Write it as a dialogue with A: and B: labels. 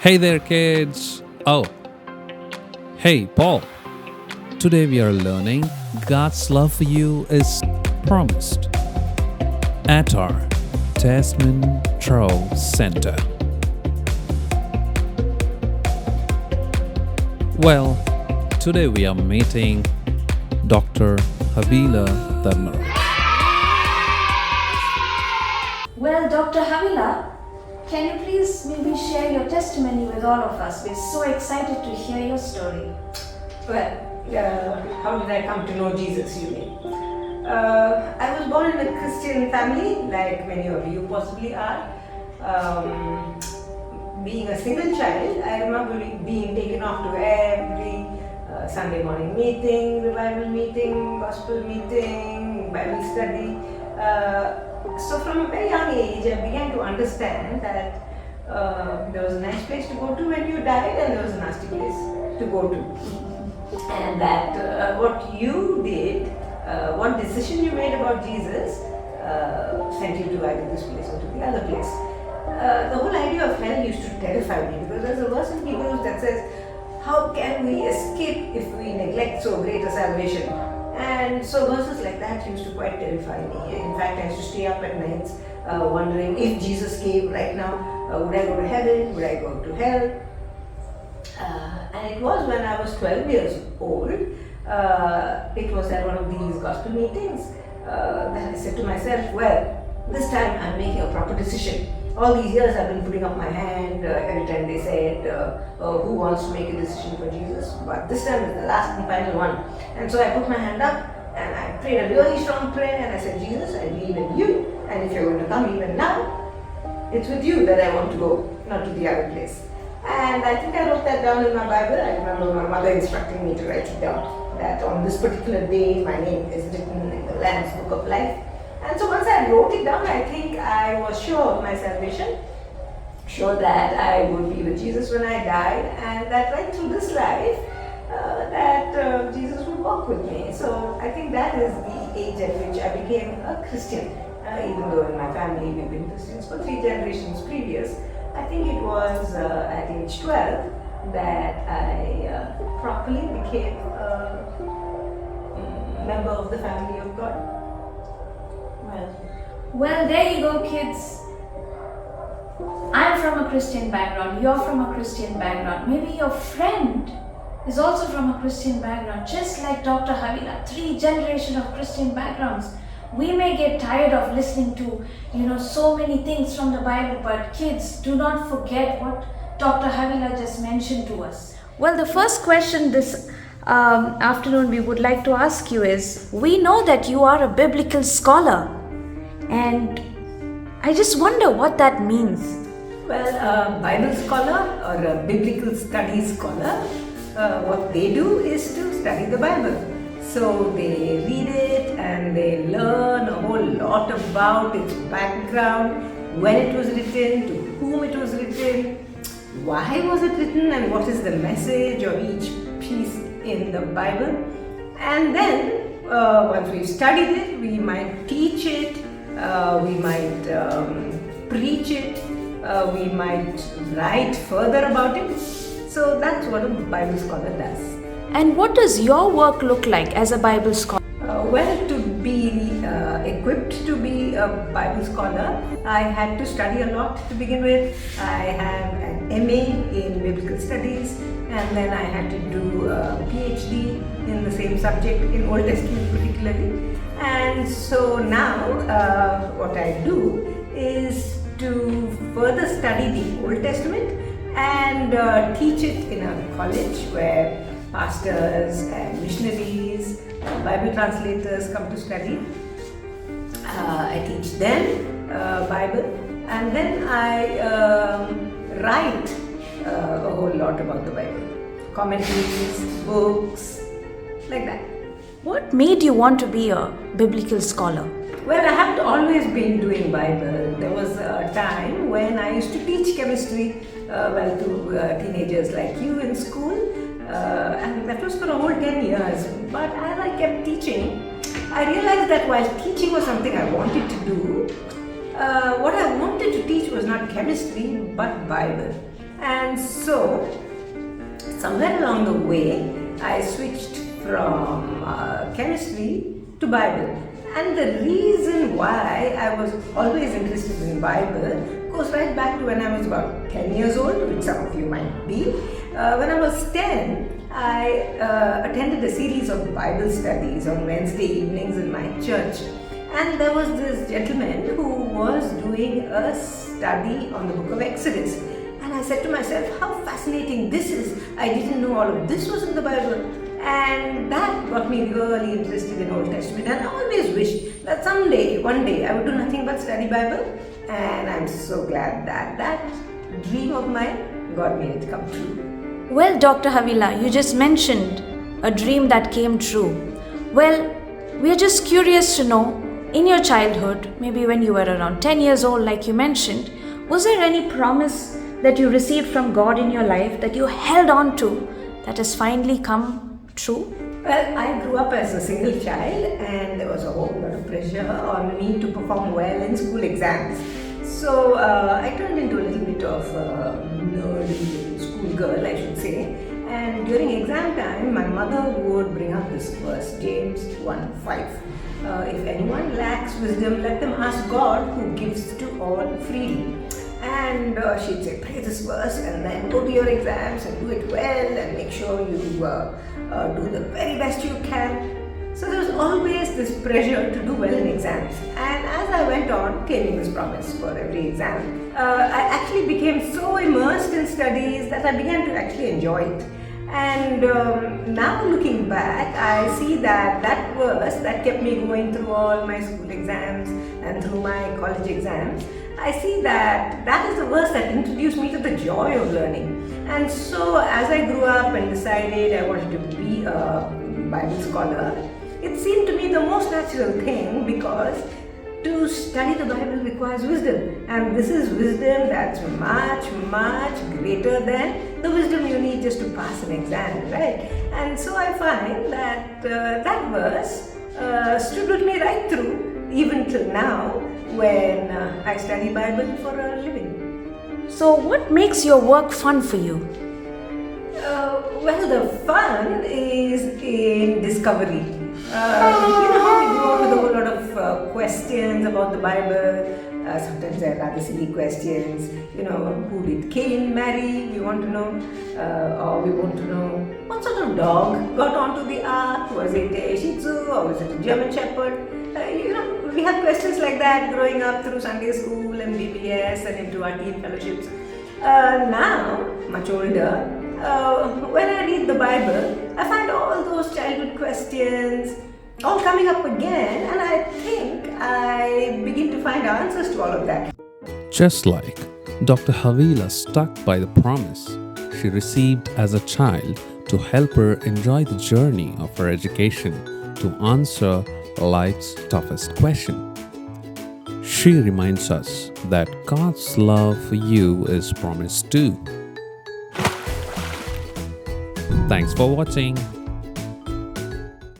A: Hey there, kids. Oh, hey, Paul. Today we are learning God's love for you is promised at our Trove Center. Well, today we are meeting Dr. Havilah.
B: Well, Dr. Havilah, can you please maybe share your testimony with all of us? We're so excited to hear your story.
C: Well, how did I come to know Jesus, you mean? I was born in a Christian family, like many of you possibly are. Being a single child, I remember being taken off to every Sunday morning meeting, revival meeting, gospel meeting, Bible study. So from a very young age, I began to understand that there was a nice place to go to when you died, and there was a nasty place to go to. And that what you did, what decision you made about Jesus, sent you to either this place or to the other place. The whole idea of hell used to terrify me, because there's a verse in Hebrews that says, how can we escape if we neglect so great a salvation? And so verses like that used to quite terrify me. In fact, I used to stay up at nights wondering if Jesus came right now, would I go to heaven, would I go to hell? And it was when I was 12 years old, it was at one of these gospel meetings, that I said to myself, well, this time I'm making a proper decision. All these years I've been putting up my hand every time they said, who wants to make a decision for Jesus? But this time is the last and final one. And so I put my hand up and I prayed a really strong prayer, and I said, Jesus, I believe in you, and if you're going to come even now, it's with you that I want to go, not to the other place. And I think I wrote that down in my Bible. I remember my mother instructing me to write it down, that on this particular day my name is written in the Lamb's Book of Life. And so once I wrote it down, I think I was sure of my salvation, sure that I would be with Jesus when I died, and that right through this life, that Jesus would walk with me. So I think that is the age at which I became a Christian. Even though in my family we've been Christians for 3 generations previous, I think it was at age 12 that I properly became a member of the family of God.
B: Well, there you go, kids. I'm from a Christian background, you're from a Christian background, maybe your friend is also from a Christian background, just like Dr. Havilah, 3 generations of Christian backgrounds. We may get tired of listening to, so many things from the Bible, but kids, do not forget what Dr. Havilah just mentioned to us. Well, the first question this afternoon we would like to ask you is, we know that you are a biblical scholar, and I just wonder what that means.
C: Well, a Bible scholar or a biblical studies scholar, what they do is to study the Bible. So they read it and they learn a whole lot about its background, when it was written, to whom it was written, why was it written, and what is the message of each piece in the Bible. And then once we've studied it, we might teach it, we might preach it, we might write further about it. So that's what a Bible scholar does.
B: And what does your work look like as a Bible scholar?
C: Well, to be equipped to be a Bible scholar, I had to study a lot to begin with. I have an MA in Biblical Studies, and then I had to do a PhD in the same subject, in Old Testament particularly. And so now what I do is to further study the Old Testament and teach it in a college where pastors and missionaries, Bible translators come to study. I teach them Bible, and then I write a whole lot about the Bible. Commentaries, books, like that.
B: What made you want to be a biblical scholar?
C: Well, I have always been doing Bible. There was a time when I used to teach chemistry to teenagers like you in school. And that was for a whole 10 years. But as I kept teaching, I realized that while teaching was something I wanted to do, what I wanted to teach was not chemistry but Bible. And so, somewhere along the way, I switched from chemistry to Bible. And the reason why I was always interested in Bible goes right back to when I was about 10 years old, which some of you might be. When I was 10, I attended a series of Bible studies on Wednesday evenings in my church. And there was this gentleman who was doing a study on the book of Exodus. And I said to myself, how fascinating this is. I didn't know all of this was in the Bible. And that got me really interested in Old Testament. And I always wished that someday, one day, I would do nothing but study Bible. And I'm so glad that that dream of mine, God made it come true.
B: Well, Dr. Havilah, you just mentioned a dream that came true. Well, we are just curious to know, in your childhood, maybe when you were around 10 years old, like you mentioned, was there any promise that you received from God in your life that you held on to that has finally come true?
C: Well, I grew up as a single child and there was a whole lot of pressure on me to perform well in school exams. So I turned into a little bit of a nerdy schoolgirl, I should say. And during exam time, my mother would bring up this verse, James 1:5. If anyone lacks wisdom, let them ask God who gives to all freely. And she'd say, pray this verse and then go to your exams and do it well and make sure you do the very best you can. So there was always this pressure to do well in exams. And as I went on, came in this promise for every exam. I actually became so immersed in studies that I began to actually enjoy it. And now looking back, I see that that verse that kept me going through all my school exams and through my college exams, I see that that is the verse that introduced me to the joy of learning. And so as I grew up and decided I wanted to be a Bible scholar, it seemed to me the most natural thing because to study the Bible requires wisdom, and this is wisdom that's much, much greater than the wisdom you need just to pass an exam, right? And so I find that that verse stood with me right through, even till now, when I study Bible for a living.
B: So, what makes your work fun for you?
C: Well, the fun is in discovery. You know how we go on with a whole lot of questions about the Bible. Sometimes they're rather silly questions. You know, who did Cain marry? We want to know. Or we want to know what sort of dog got onto the ark? Was it a Shih Tzu or was it a German Shepherd? You know, we have questions like that growing up through Sunday school and VBS and into our teen fellowships. Now, much older, when I read the Bible, I find all those childhood questions all coming up again, and I think I begin to find answers to all of that.
A: Just like Dr. Havilah stuck by the promise she received as a child to help her enjoy the journey of her education to answer life's toughest question. She reminds us that God's love for you is promised too. Thanks for watching.